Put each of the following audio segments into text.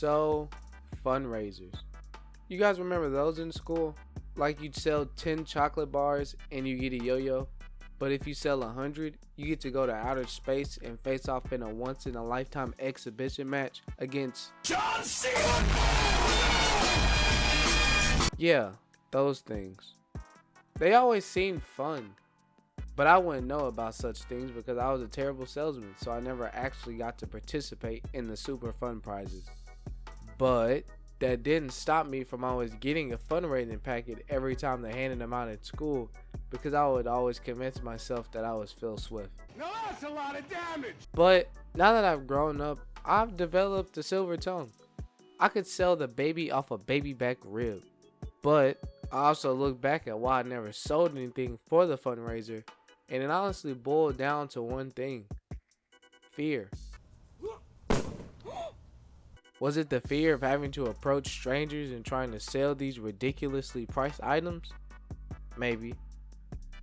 So, fundraisers. You guys remember those in school? Like you'd sell 10 chocolate bars and you get a yo-yo. But if you sell 100, you get to go to outer space and face off in a once-in-a-lifetime exhibition match against John Cena! Yeah, those things. They always seemed fun. But I wouldn't know about such things because I was a terrible salesman, so I never actually got to participate in the super fun prizes. But that didn't stop me from always getting a fundraising packet every time they handed them out at school, because I would always convince myself that I was Phil Swift. Now that's a lot of damage! But now that I've grown up, I've developed a silver tongue. I could sell the baby off a baby back rib. But I also look back at why I never sold anything for the fundraiser, and it honestly boiled down to one thing: fear. Was it the fear of having to approach strangers and trying to sell these ridiculously priced items? Maybe.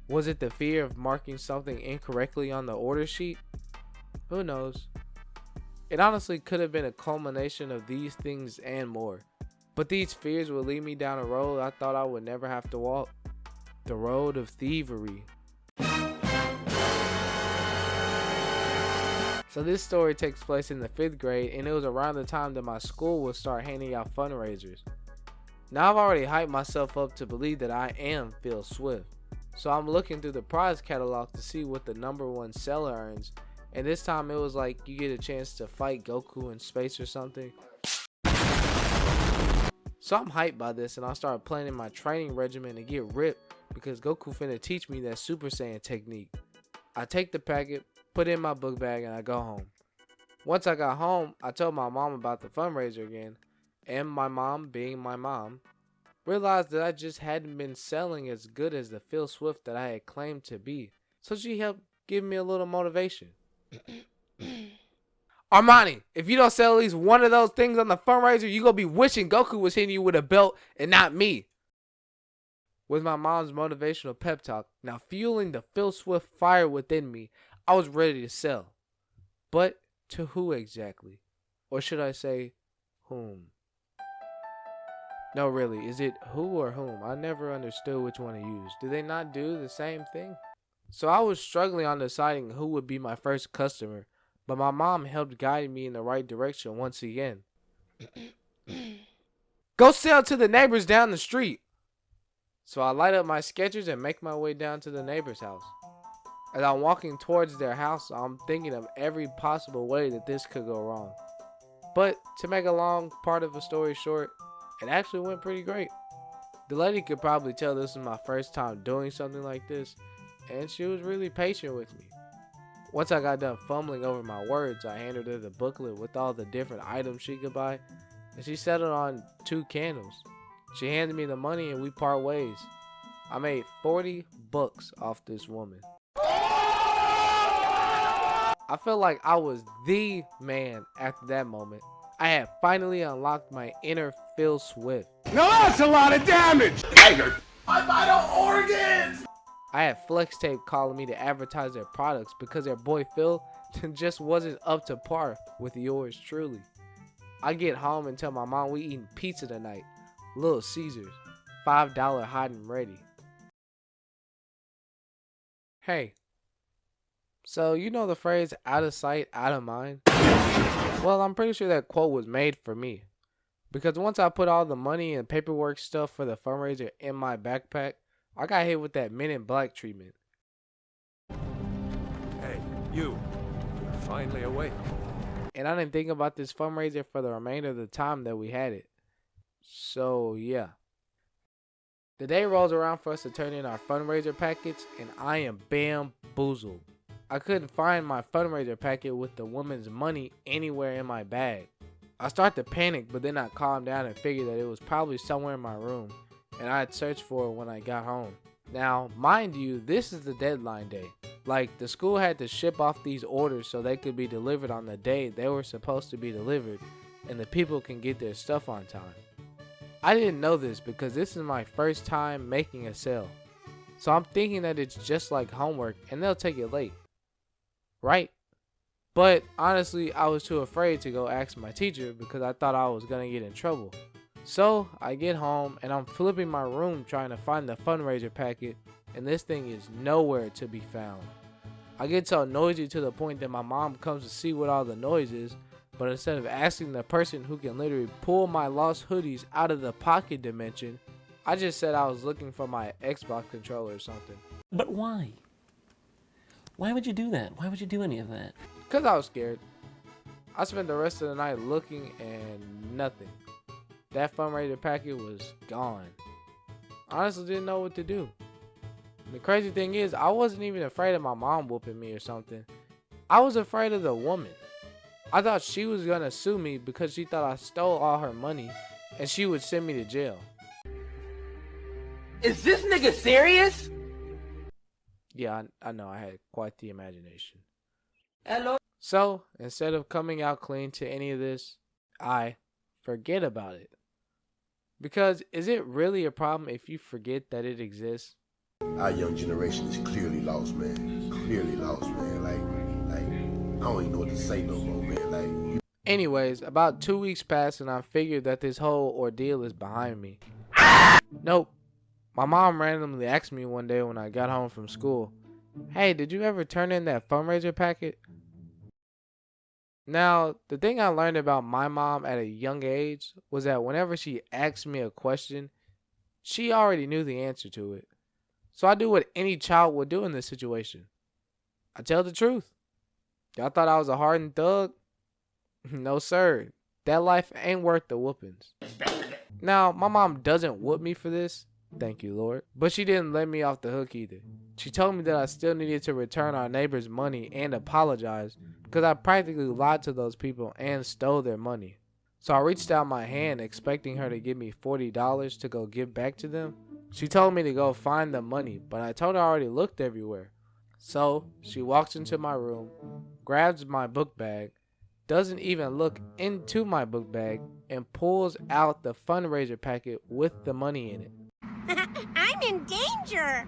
Was it the fear of marking something incorrectly on the order sheet? Who knows? It honestly could have been a culmination of these things and more. But these fears would lead me down a road I thought I would never have to walk. The road of thievery. So this story takes place in the 5th grade, and it was around the time that my school would start handing out fundraisers. Now I've already hyped myself up to believe that I am Phil Swift. So I'm looking through the prize catalog to see what the #1 seller earns. And this time it was like you get a chance to fight Goku in space or something. So I'm hyped by this, and I started planning my training regimen to get ripped because Goku finna teach me that Super Saiyan technique. I take the packet, put it in my book bag, and I go home. Once I got home, I told my mom about the fundraiser again, and my mom, being my mom, realized that I just hadn't been selling as good as the Phil Swift that I had claimed to be. So she helped give me a little motivation. Armani, if you don't sell at least one of those things on the fundraiser, you gonna be wishing Goku was hitting you with a belt and not me. With my mom's motivational pep talk now fueling the Phil Swift fire within me, I was ready to sell. But to who exactly? Or should I say, whom? No, really, is it who or whom? I never understood which one to use. Do they not do the same thing? So I was struggling on deciding who would be my first customer, but my mom helped guide me in the right direction once again. Go sell to the neighbors down the street. So I light up my sketchers and make my way down to the neighbor's house. As I'm walking towards their house, I'm thinking of every possible way that this could go wrong. But to make a long part of the story short, it actually went pretty great. The lady could probably tell this was my first time doing something like this, and she was really patient with me. Once I got done fumbling over my words, I handed her the booklet with all the different items she could buy, and she settled on 2 candles. She handed me the money and we part ways. I made $40 off this woman. I felt like I was the man after that moment. I had finally unlocked my inner Phil Swift. Now that's a lot of damage! Tiger, my vital organs! I had Flex Tape calling me to advertise their products because their boy Phil just wasn't up to par with yours truly. I get home and tell my mom we eating pizza tonight. Little Caesars, $5 hot and ready. Hey, so you know the phrase out of sight, out of mind? Well, I'm pretty sure that quote was made for me. Because once I put all the money and paperwork stuff for the fundraiser in my backpack, I got hit with that Men in Black treatment. Hey, you're finally awake. And I didn't think about this fundraiser for the remainder of the time that we had it. So, yeah. The day rolls around for us to turn in our fundraiser packets, and I am bamboozled. I couldn't find my fundraiser packet with the woman's money anywhere in my bag. I start to panic, but then I calm down and figure that it was probably somewhere in my room, and I'd search for it when I got home. Now, mind you, this is the deadline day. Like, the school had to ship off these orders so they could be delivered on the day they were supposed to be delivered, and the people can get their stuff on time. I didn't know this because this is my first time making a sale. So I'm thinking that it's just like homework and they'll take it late. Right? But honestly, I was too afraid to go ask my teacher because I thought I was gonna get in trouble. So I get home and I'm flipping my room trying to find the fundraiser packet, and this thing is nowhere to be found. I get so noisy to the point that my mom comes to see what all the noise is, but instead of asking the person who can literally pull my lost hoodies out of the pocket dimension, I just said I was looking for my Xbox controller or something. But why? Why would you do that? Why would you do any of that? Because I was scared. I spent the rest of the night looking and nothing. That fundraiser packet was gone. I honestly didn't know what to do. The crazy thing is, I wasn't even afraid of my mom whooping me or something. I was afraid of the woman. I thought she was gonna sue me because she thought I stole all her money and she would send me to jail. Is this nigga serious? Yeah, I know I had quite the imagination. Hello? So, instead of coming out clean to any of this, I forget about it. Because is it really a problem if you forget that it exists? Our young generation is clearly lost, man. Clearly lost, man. Like, I don't even know what to say no more, man. Like, Anyways, about 2 weeks passed and I figured that this whole ordeal is behind me. Nope. My mom randomly asked me one day when I got home from school, "Hey, did you ever turn in that fundraiser packet?" Now, the thing I learned about my mom at a young age was that whenever she asked me a question, she already knew the answer to it. So I do what any child would do in this situation. I tell the truth. Y'all thought I was a hardened thug? No, sir. That life ain't worth the whoopings. Now, my mom doesn't whoop me for this. Thank you, Lord. But she didn't let me off the hook either. She told me that I still needed to return our neighbor's money and apologize because I practically lied to those people and stole their money. So I reached out my hand expecting her to give me $40 to go give back to them. She told me to go find the money, but I told her I already looked everywhere. So she walks into my room, grabs my book bag, doesn't even look into my book bag, and pulls out the fundraiser packet with the money in it. I'm in danger.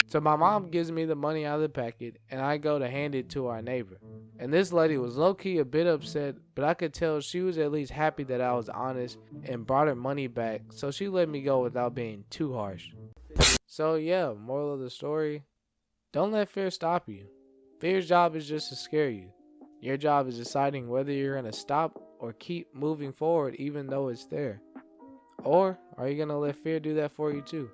So my mom gives me the money out of the packet and I go to hand it to our neighbor. And this lady was low-key a bit upset, but I could tell she was at least happy that I was honest and brought her money back, so she let me go without being too harsh. So yeah, moral of the story, don't let fear stop you. Fear's job is just to scare you. Your job is deciding whether you're going to stop or keep moving forward even though it's there. Or are you going to let fear do that for you too?